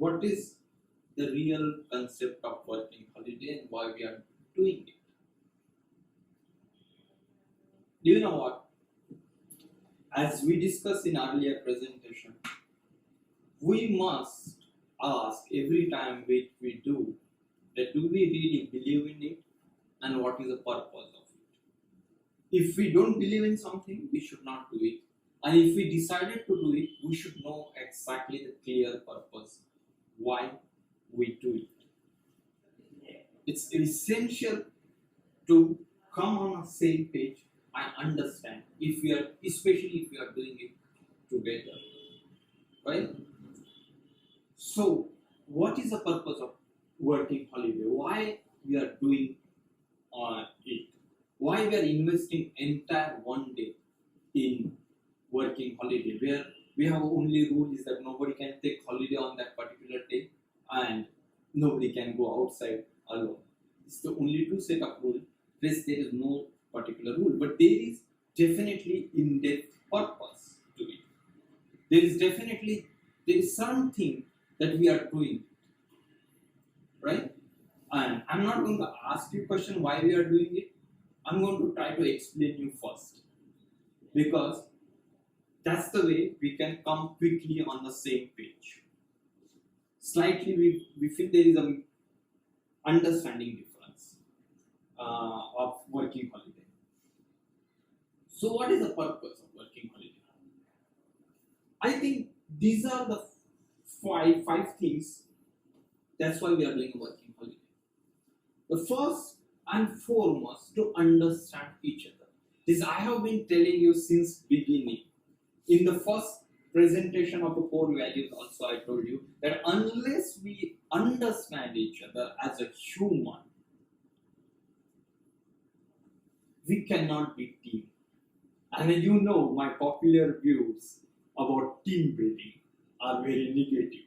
what is the real concept of working holiday and why we are doing it. Do you know what? As we discussed in earlier presentation, we must ask every time which we do that do we really believe in it and what is the purpose of it. If we don't believe in something, we should not do it. And if we decided to do it, we should know exactly the clear purpose why we do it. It's essential to come on the same page and understand if we are, especially if we are doing it together, right? So, what is the purpose of working holiday? Why we are doing it? Why we are investing entire one day in working holiday? Where we have only rule is that nobody can take holiday on that particular day and nobody can go outside alone. It's the only two set of rule. Rest there is no particular rule, but there is definitely in-depth purpose to it. There is something that we are doing, right? And I'm not going to ask you a question why we are doing it. I'm going to try to explain you first, because that's the way we can come quickly on the same page. Slightly we feel there is an understanding difference of working holiday. So what is the purpose of working holiday? I think these are the five things. That's why we are doing a working holiday. The first and foremost, to understand each other. This I have been telling you since beginning. In the first presentation of the core values also I told you that unless we understand each other as a human, we cannot be team. And you know my popular views about team building are very negative,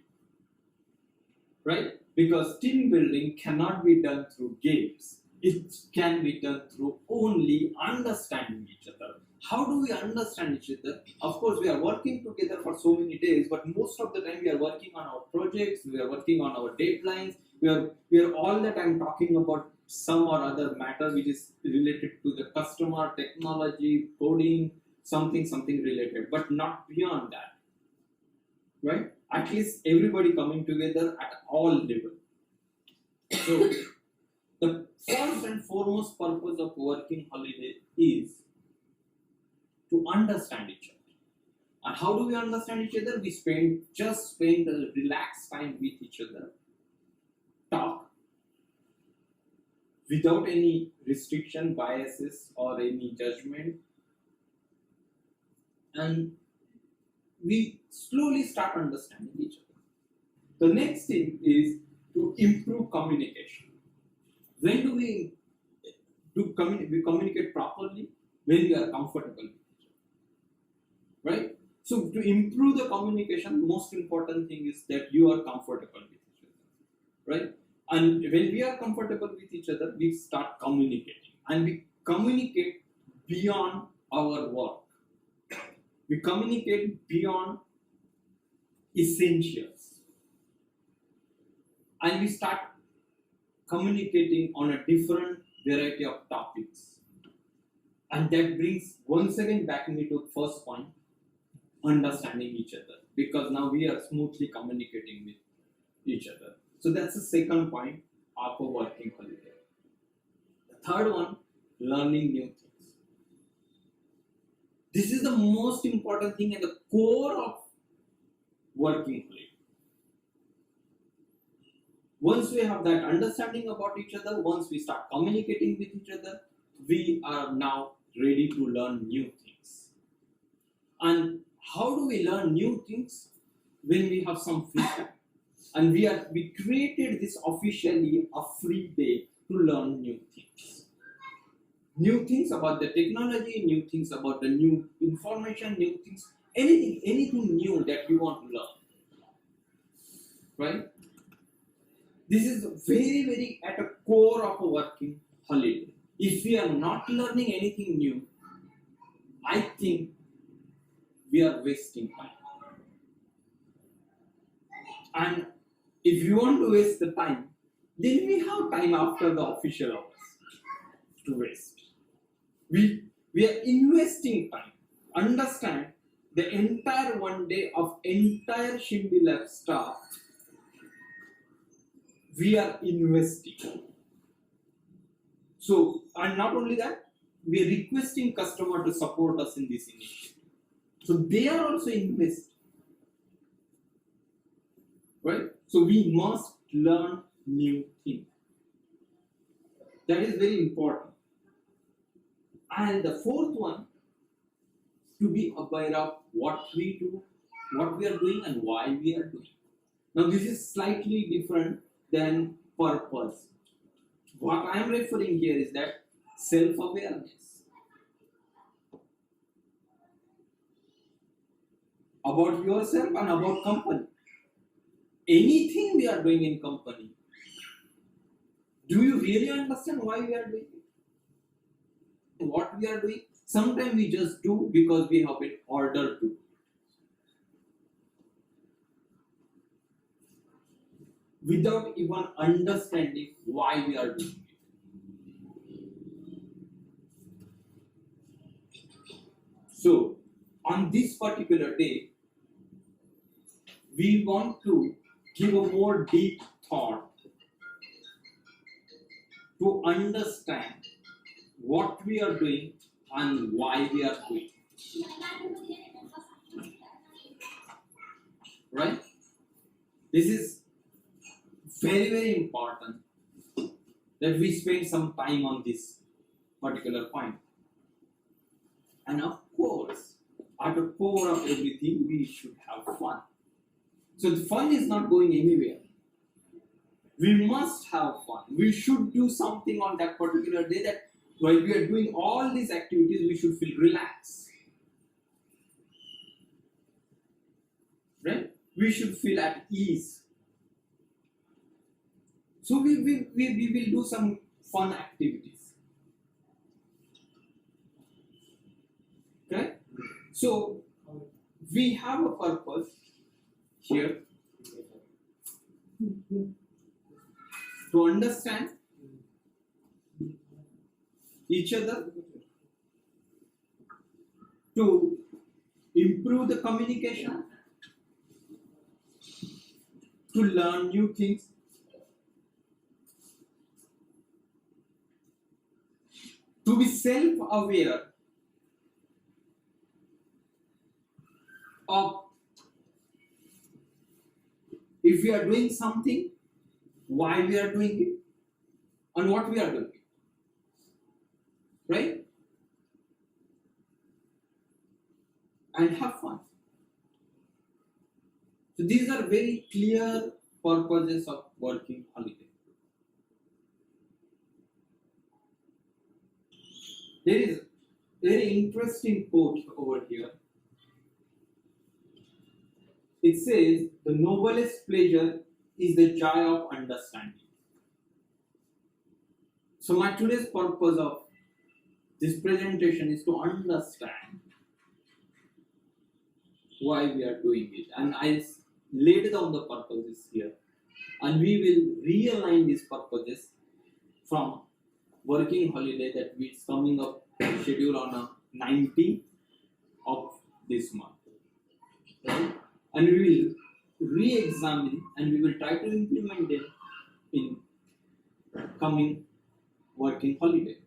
right? Because team building cannot be done through games. It can be done through only understanding each other. How do we understand each other? Of course, we are working together for so many days, but most of the time we are working on our projects, we are working on our deadlines, we are all the time talking about some or other matter which is related to the customer, technology, coding, something related, but not beyond that, right? At least everybody coming together at all levels. So the first and foremost purpose of working holiday is to understand each other. And how do we understand each other? We spend a relaxed time with each other, talk without any restriction, biases, or any judgment, and we slowly start understanding each other. The next thing is to improve communication. When do we communicate properly? When we are comfortable with each other, right? So to improve the communication, most important thing is that you are comfortable with each other, right? And when we are comfortable with each other, we start communicating, and we communicate beyond our work. We communicate beyond essentials, and we start communicating on a different variety of topics. And that brings once again back me to first point, understanding each other, because now we are smoothly communicating with each other. So that's the second point of a working holiday. The third one, learning new things. This is the most important thing and the core of working holiday. Once we have that understanding about each other, once we start communicating with each other, we are now ready to learn new things. And how do we learn new things? When we have some free time. And we created this officially a free day to learn new things. New things about the technology, new things about the new information, new things, anything new that we want to learn. Right? This is very, very at a core of a working holiday. If we are not learning anything new, I think we are wasting time. And If you want to waste the time, then we have time after the official hours to waste. We are investing time. Understand, the entire one day of entire ShimBi Labs staff, we are investing. So, and not only that, we are requesting customer to support us in this initiative. So they are also investing, right? So we must learn new things. That is very important. And the fourth one, to be aware of what we do, what we are doing, and why we are doing. Now this is slightly different than purpose. What I am referring here is that self-awareness about yourself and about company. Anything we are doing in company, do you really understand why we are doing it? What we are doing? Sometimes we just do because we have been ordered to. Without even understanding why we are doing it. So, on this particular day, we want to give a more deep thought to understand what we are doing and why we are doing it. Right? This is very, very important that we spend some time on this particular point. And of course, at the core of everything, we should have fun. So the fun is not going anywhere. We must have fun. We should do something on that particular day that while we are doing all these activities, we should feel relaxed. Right? We should feel at ease. So we will do some fun activities. Okay? So we have a purpose here to understand each other, to improve the communication, to learn new things, to be self-aware of if we are doing something, why we are doing it, and what we are doing it. Right? And have fun. So these are very clear purposes of working holiday. There is a very interesting quote over here. It says, the noblest pleasure is the joy of understanding. So my today's purpose of this presentation is to understand why we are doing it. And I laid down the purposes here. And we will realign these purposes from working holiday that is coming up schedule on a 19th of this month. Right? And we will re-examine and we will try to implement it in coming working holiday.